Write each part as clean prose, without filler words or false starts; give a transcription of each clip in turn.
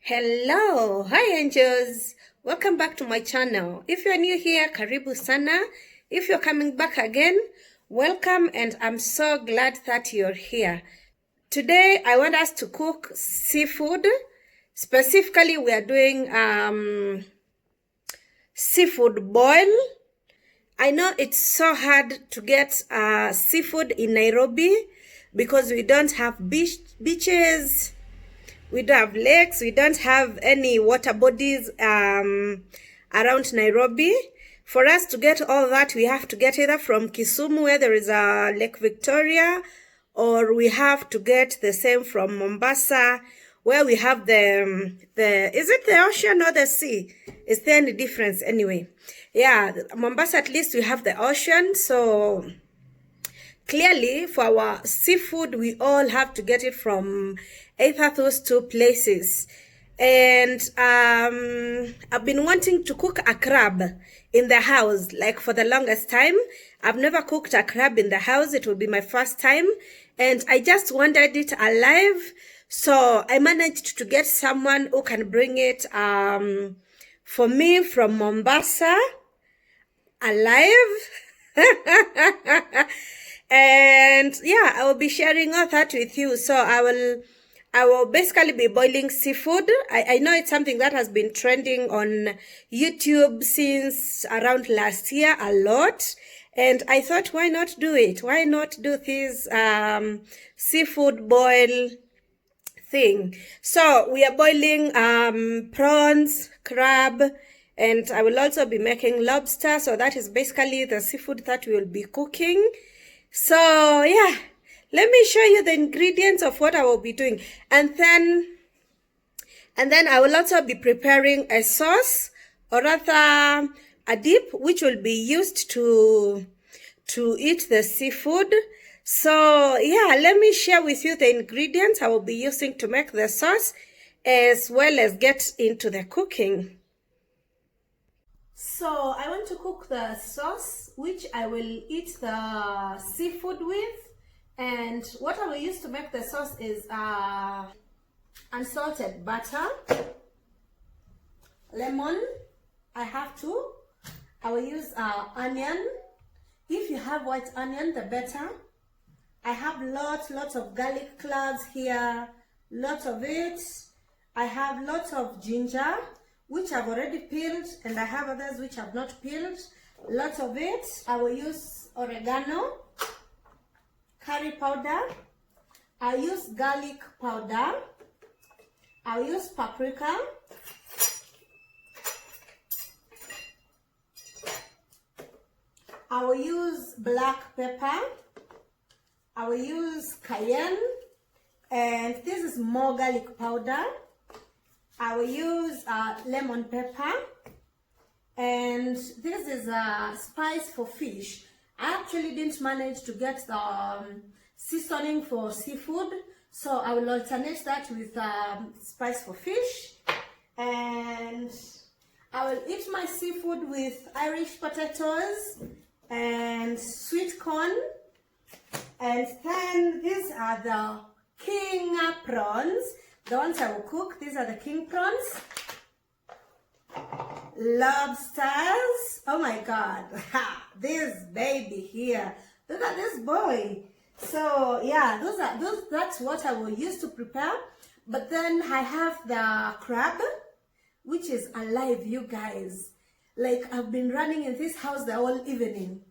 Hello, hi angels, welcome back to my channel. If you're new here, karibu sana. If you're coming back again, welcome, and I'm so glad that you're here. Today I want us to cook seafood. Specifically, we are doing seafood boil. I know it's so hard to get seafood in Nairobi because we don't have beaches. We don't have lakes. We don't have any water bodies around Nairobi. For us to get all that, we have to get either from Kisumu, where there is a Lake Victoria, or we have to get the same from Mombasa, where we have the is it the ocean or the sea? Is there any difference anyway? Yeah, Mombasa, at least we have the ocean. So clearly, for our seafood, we all have to get it from either those two places. And I've been wanting to cook a crab in the house, like for the longest time. I've never cooked a crab in the house. It will be my first time. And I just wanted it alive. So I managed to get someone who can bring it for me from Mombasa, alive. And yeah, I will be sharing all that with you. So I will basically be boiling seafood. I know it's something that has been trending on YouTube since around last year a lot. And I thought, why not do it? Why not do this seafood boil thing? So we are boiling prawns, crab, and I will also be making lobster. So that is basically the seafood that we will be cooking. So yeah, let me show you the ingredients of what I will be doing. And then I will also be preparing a sauce, or rather a dip, which will be used to eat the seafood. So yeah, let me share with you the ingredients I will be using to make the sauce, as well as get into the cooking. So I want to cook the sauce, which I will eat the seafood with. And what I will use to make the sauce is unsalted butter, lemon. I have two. I will use onion. If you have white onion, the better. I have lots of garlic cloves here, lots of it. I have lots of ginger, which I've already peeled, and I have others which I've not peeled. Lots of it. I will use oregano, curry powder. I use garlic powder. I'll use paprika. I will use black pepper. I will use cayenne, and this is more garlic powder. I will use lemon pepper, and this is a spice for fish. I actually didn't manage to get the seasoning for seafood, so I will alternate that with spice for fish. And I will eat my seafood with Irish potatoes and sweet corn. And then these are the king prawns. The ones I will cook, these are the king prawns. Lobsters. Oh my God. This baby here. Look at this boy. So yeah, that's what I will use to prepare. But then I have the crab, which is alive, you guys. Like, I've been running in this house the whole evening.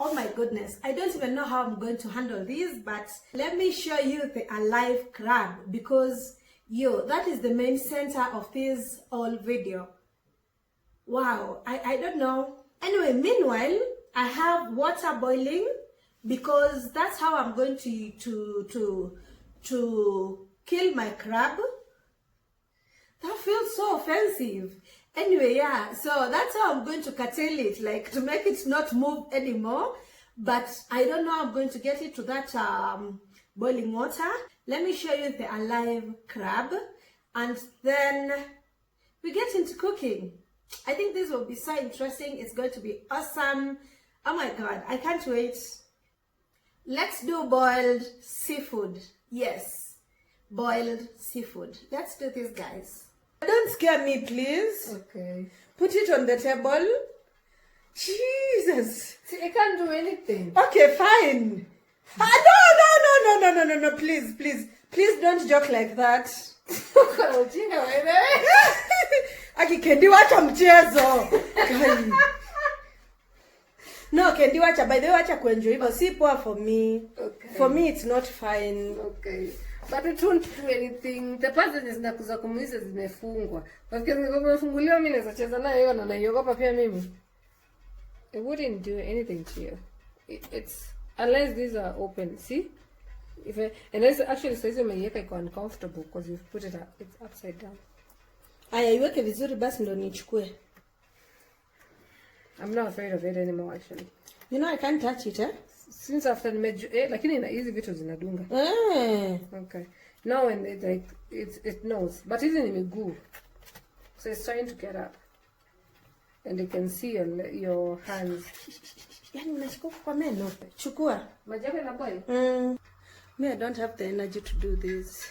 Oh my goodness, I don't even know how I'm going to handle these, but let me show you the alive crab, because that is the main center of this whole video. Wow, I don't know. Anyway, meanwhile, I have water boiling, because that's how I'm going to kill my crab. That feels so offensive. Anyway, yeah, so that's how I'm going to curtail it, like to make it not move anymore. But I don't know how I'm going to get it to that boiling water. Let me show you the alive crab, and then we get into cooking. I think this will be so interesting. It's going to be awesome. Oh my God, I can't wait. Let's do boiled seafood. Yes, boiled seafood. Let's do this, guys. Don't scare me, please. Okay. Put it on the table. Jesus. See, I can't do anything. Okay, fine. No, please don't joke like that. Aki Kendi wacha mchezo. No, Kendi wacha, by the way, wacha kuenjoy hivyo. Si poa for me. Okay. For me it's not fine. Okay. But it won't do anything. The passages zinakuza kumuisa zimefungwa. Wafikiri zimefunguliwa mimi naweza cheza nayo hiyo na naiogopa pia mimi. It wouldn't do anything to you. It's unless these are open. See? Unless actually size umeiweka iko uncomfortable because you've put it it's upside down. Aya, iweke vizuri basi ndo nichukue. I'm not afraid of it anymore actually. You know I can't touch it, eh? Since after lakini ina hizi vitu zinadunga. Okay. Now when it like it knows. But hizi ni miguu. So it's trying to get up. And you can see your hands. Yani unashika kwa meno. Chukua. Maji yako inaboil? Me, I don't have the energy to do this.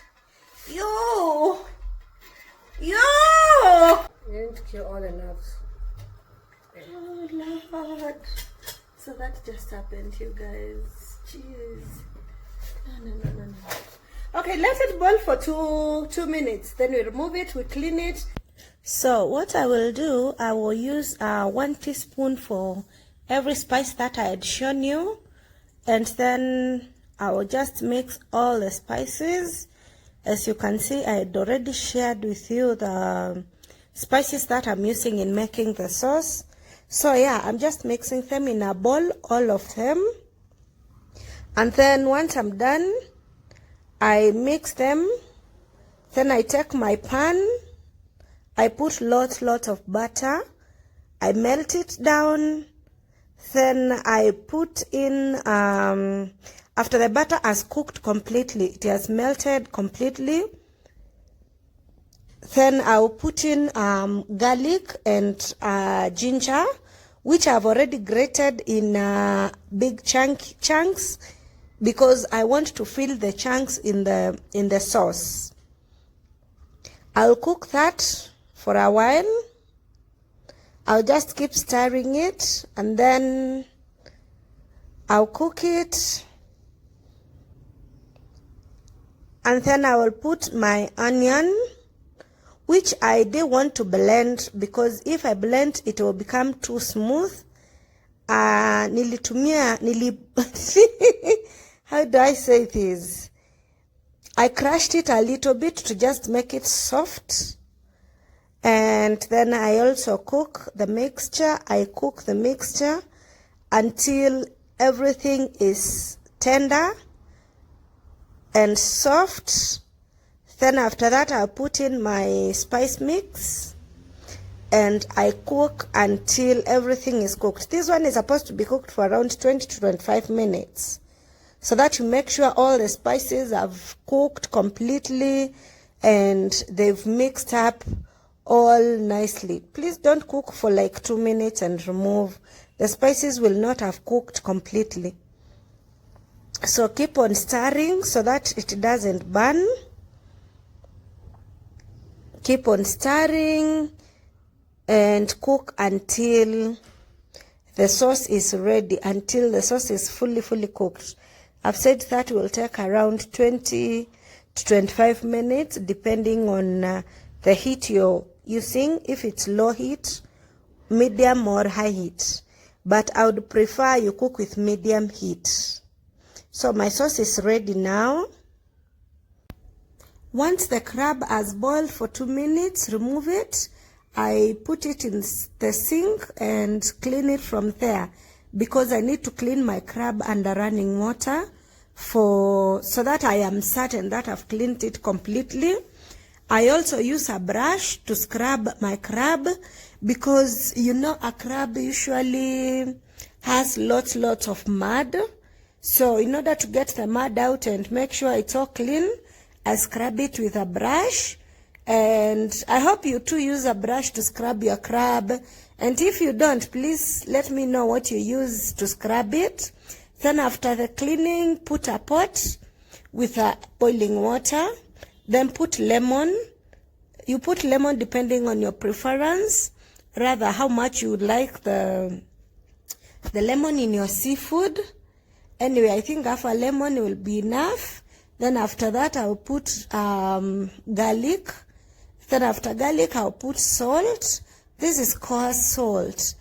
Yo! You need to kill all the nerves. Oh, Lord. So that just happened, you guys. Jeez. No. Okay, let it boil for two minutes. Then we remove it, we clean it. So what I will do, I will use 1 teaspoon for every spice that I had shown you. And then I will just mix all the spices. As you can see, I had already shared with you the spices that I'm using in making the sauce. So yeah, I'm just mixing them in a bowl, all of them. And then once I'm done, I mix them. Then I take my pan. I put lots of butter. I melt it down. Then I put in, after the butter has cooked completely, it has melted completely, then I'll put in garlic and ginger, which I've already grated in big chunks because I want to fill the chunks in the sauce. I'll cook that for a while. I'll just keep stirring it and then I'll cook it. And then I will put my onion, which I didn't want to blend because if I blend it will become too smooth. How do I say this? I crushed it a little bit to just make it soft. And then I also cook the mixture. I cook the mixture until everything is tender and soft. Then after that I'll put in my spice mix and I cook until everything is cooked. This one is supposed to be cooked for around 20 to 25 minutes so that you make sure all the spices have cooked completely and they've mixed up all nicely. Please don't cook for like 2 minutes and remove. The spices will not have cooked completely. So keep on stirring so that it doesn't burn. Keep on stirring and cook until the sauce is ready, until the sauce is fully cooked. I've said that will take around 20 to 25 minutes depending on the heat you're using, if it's low heat, medium or high heat. But I would prefer you cook with medium heat. So my sauce is ready now. Once the crab has boiled for 2 minutes, remove it. I put it in the sink and clean it from there because I need to clean my crab under running water so that I am certain that I've cleaned it completely. I also use a brush to scrub my crab because you know a crab usually has lots of mud. So in order to get the mud out and make sure it's all clean, I scrub it with a brush. And I hope you too use a brush to scrub your crab. And if you don't, please let me know what you use to scrub it. Then after the cleaning, put a pot with boiling water. Then put lemon. You put lemon depending on your preference, rather how much you would like the lemon in your seafood. Anyway, I think half a lemon will be enough. Then after that, I'll put garlic. Then after garlic, I'll put salt. This is coarse salt.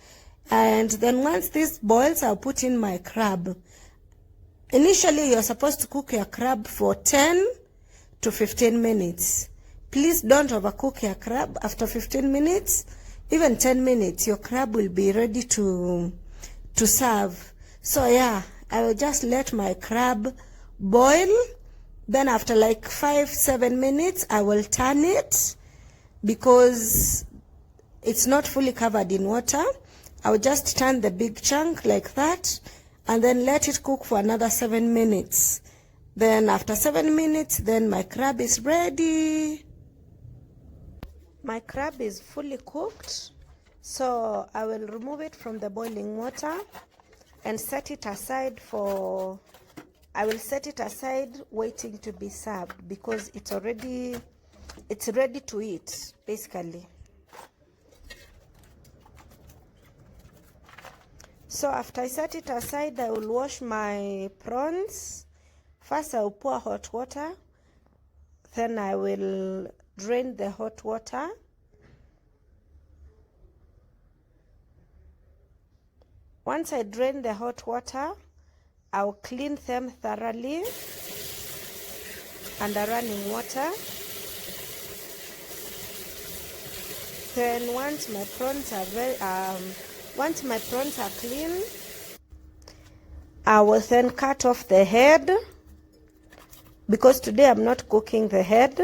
And then once this boils, I'll put in my crab. Initially, you're supposed to cook your crab for 10 to 15 minutes. Please don't overcook your crab. After 15 minutes, even 10 minutes, your crab will be ready to serve. So yeah, I will just let my crab boil. Then after like 5-7 minutes, I will turn it because it's not fully covered in water. I will just turn the big chunk like that and then let it cook for another 7 minutes. Then after 7 minutes, then my crab is ready. My crab is fully cooked, so I will remove it from the boiling water and set it aside I will set it aside waiting to be served because it's ready to eat, basically. So after I set it aside, I will wash my prawns. First, I will pour hot water. Then I will drain the hot water. Once I drain the hot water, I'll clean them thoroughly under running water. Then once my prawns are clean, I will then cut off the head because today I'm not cooking the head.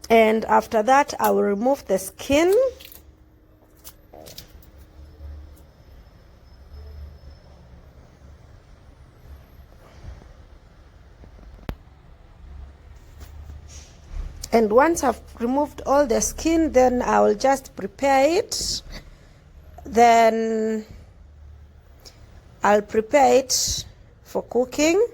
And after that, I will remove the skin. And once I've removed all the skin, then I will just prepare it. Then I'll prepare it for cooking.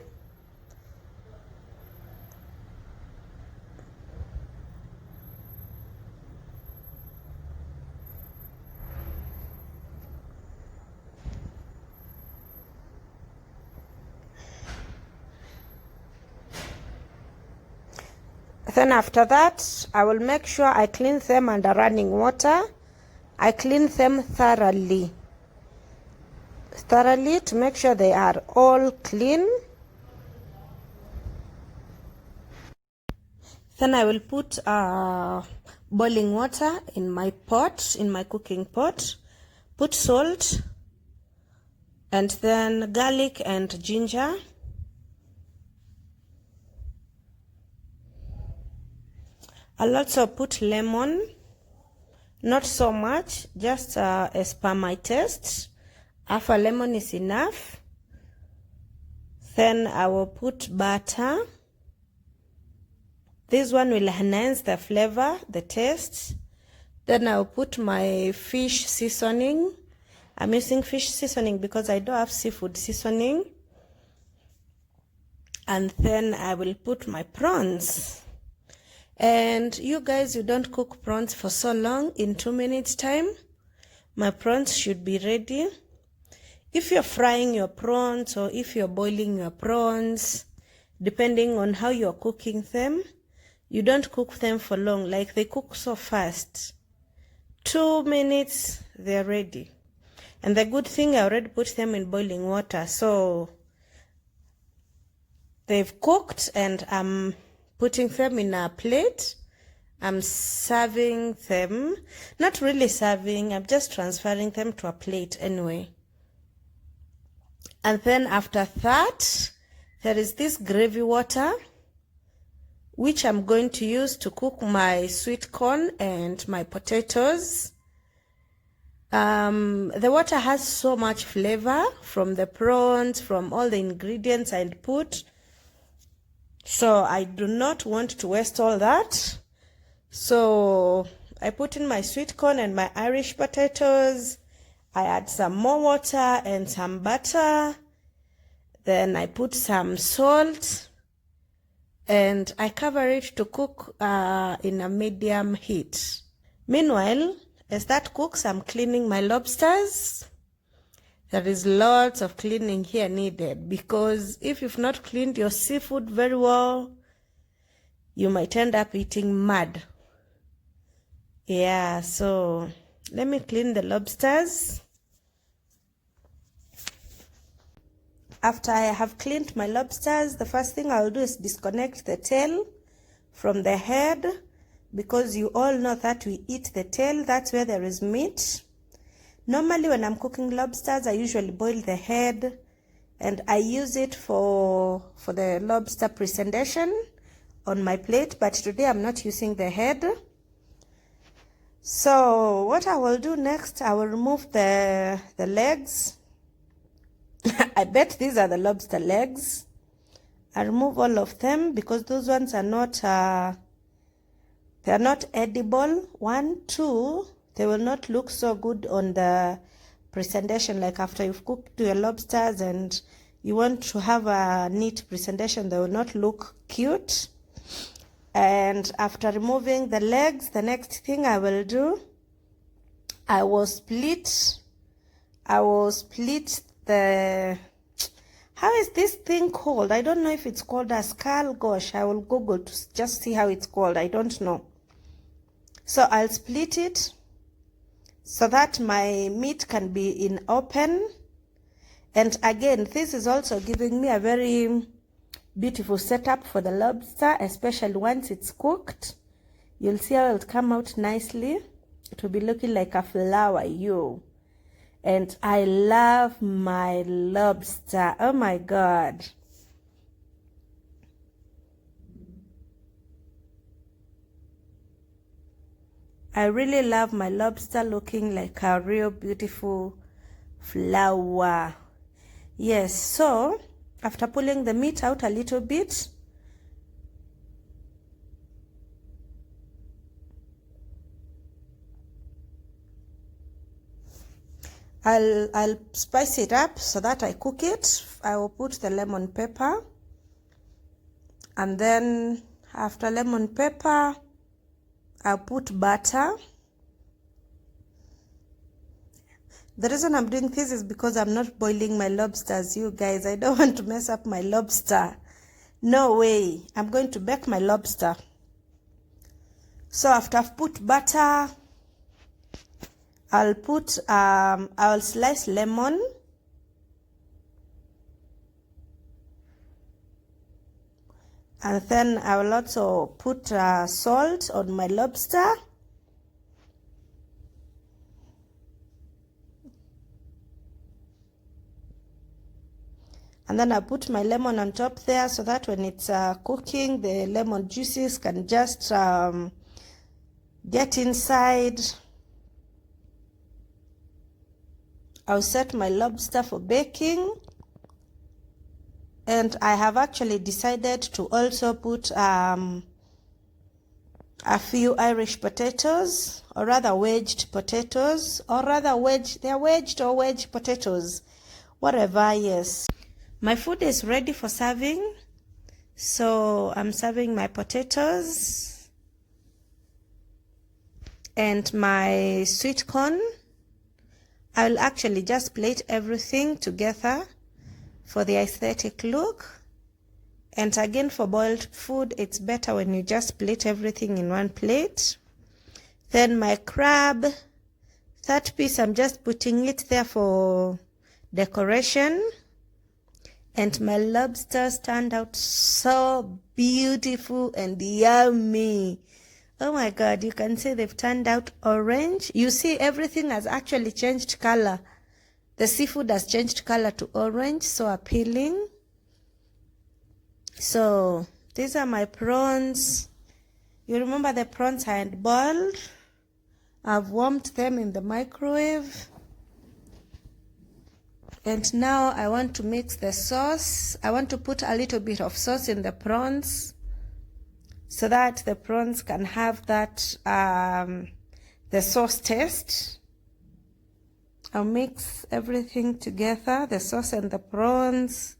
Then after that, I will make sure I clean them under running water. I clean them thoroughly to make sure they are all clean. Then I will put boiling water in my pot, in my cooking pot. Put salt and then garlic and ginger. I'll also put lemon, not so much, just as per my taste. Half a lemon is enough. Then I will put butter. This one will enhance the flavor, the taste. Then I'll put my fish seasoning. I'm using fish seasoning because I don't have seafood seasoning. And then I will put my prawns. And you guys, you don't cook prawns for so long. In 2 minutes time, my prawns should be ready. If you're frying your prawns or if you're boiling your prawns, depending on how you're cooking them, you don't cook them for long. Like they cook so fast. 2 minutes, they're ready. And the good thing, I already put them in boiling water, so they've cooked, and I'm putting them in a plate. I'm serving them. Not really serving, I'm just transferring them to a plate anyway. And then after that, there is this gravy water, which I'm going to use to cook my sweet corn and my potatoes. The water has so much flavor from the prawns, from all the ingredients I put. So I do not want to waste all that. So I put in my sweet corn and my Irish potatoes. I add some more water and some butter. Then I put some salt. and I cover it to cook in a medium heat. Meanwhile, as that cooks, I'm cleaning my lobsters. There is lots of cleaning here needed, because if you've not cleaned your seafood very well, you might end up eating mud. Yeah, so let me clean the lobsters. After I have cleaned my lobsters, the first thing I'll do is disconnect the tail from the head, because you all know that we eat the tail. That's where there is meat. Normally when I'm cooking lobsters, I usually boil the head and I use it for the lobster presentation on my plate, but today I'm not using the head. So what I will do next, I will remove the legs. I bet these are the lobster legs. I remove all of them because those ones are not they're not edible. 1, 2, they will not look so good on the presentation. Like after you've cooked your lobsters and you want to have a neat presentation, they will not look cute. And after removing the legs, the next thing I will do, I will split the, how is this thing called? I don't know if it's called a skull. Gosh, I will Google to just see how it's called. I don't know. So I'll split it so that my meat can be in open. And again, this is also giving me a very beautiful setup for the lobster, especially once it's cooked. You'll see how it'll come out nicely. It will be looking like a flower, and I love my lobster. Oh my God. I really love my lobster looking like a real beautiful flower. Yes, so after pulling the meat out a little bit, I'll spice it up so that I cook it. I will put the lemon pepper, and then after lemon pepper, I'll put butter. The reason I'm doing this is because I'm not boiling my lobsters, you guys. I don't want to mess up my lobster. No way. I'm going to bake my lobster. So after I've put butter, I'll slice lemon. And then I will also put salt on my lobster. And then I put my lemon on top there so that when it's cooking, the lemon juices can just get inside. I'll set my lobster for baking. And I have actually decided to also put a few Irish potatoes, or rather wedged potatoes, or rather they're wedged or wedge potatoes, whatever, yes. My food is ready for serving, so I'm serving my potatoes and my sweet corn. I'll actually just plate everything together for the aesthetic look. And again, for boiled food, it's better when you just plate everything in one plate. Then my crab, that piece, I'm just putting it there for decoration. And my lobsters turned out so beautiful and yummy. Oh my God, you can see they've turned out orange. You see, everything has actually changed color. The seafood has changed color to orange, so appealing. So these are my prawns. You remember the prawns I had boiled? I've warmed them in the microwave. And now I want to mix the sauce. I want to put a little bit of sauce in the prawns so that the prawns can have that, the sauce taste. I'll mix everything together, the sauce and the prawns.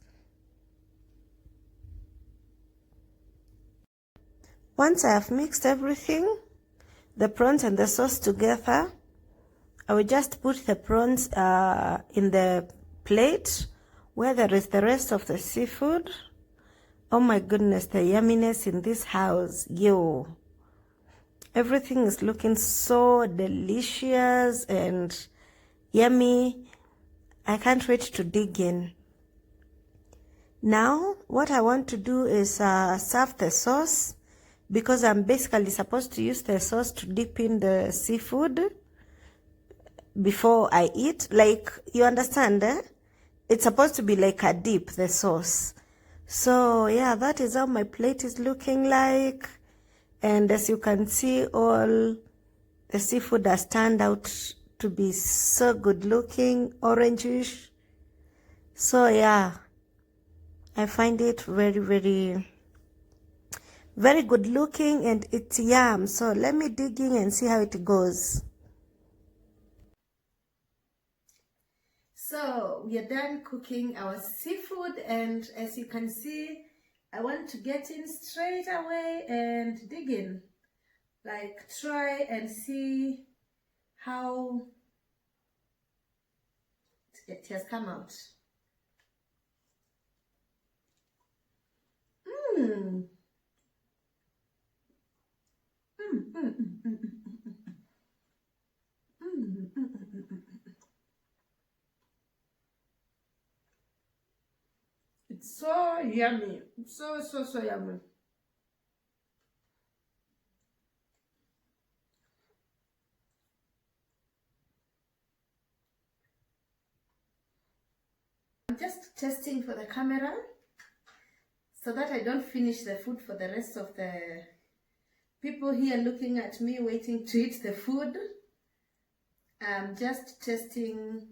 Once I have mixed everything, the prawns and the sauce together, I will just put the prawns in the plate where there is the rest of the seafood. Oh my goodness, the yumminess in this house, yo. Everything is looking so delicious and yummy. I can't wait to dig in. Now, what I want to do is serve the sauce, because I'm basically supposed to use the sauce to dip in the seafood before I eat. Like, you understand, eh? It's supposed to be like a dip, the sauce. So, yeah, that is how my plate is looking like. And as you can see, all the seafood has turned out to be so good looking, orangish. So, yeah, I find it very, very, very good looking, and it's yum. So let me dig in and see how it goes. So we are done cooking our seafood, and as you can see, I want to get in straight away and dig in. Like, try and see how it has come out. It's so yummy. So yummy. I'm just testing for the camera so that I don't finish the food for the rest of the people here looking at me waiting to eat the food. I'm just testing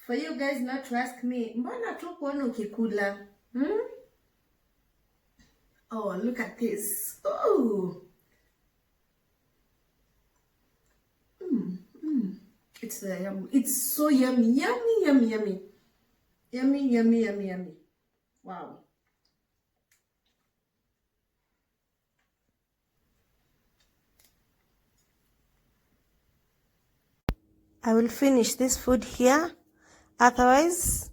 for you guys not to ask me, mbona tu kuona ukikula? Oh, look at this. Oh. It's yummy. It's so yummy. Yummy. Yummy. Wow. I will finish this food here. Otherwise,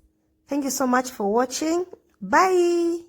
thank you so much for watching. Bye.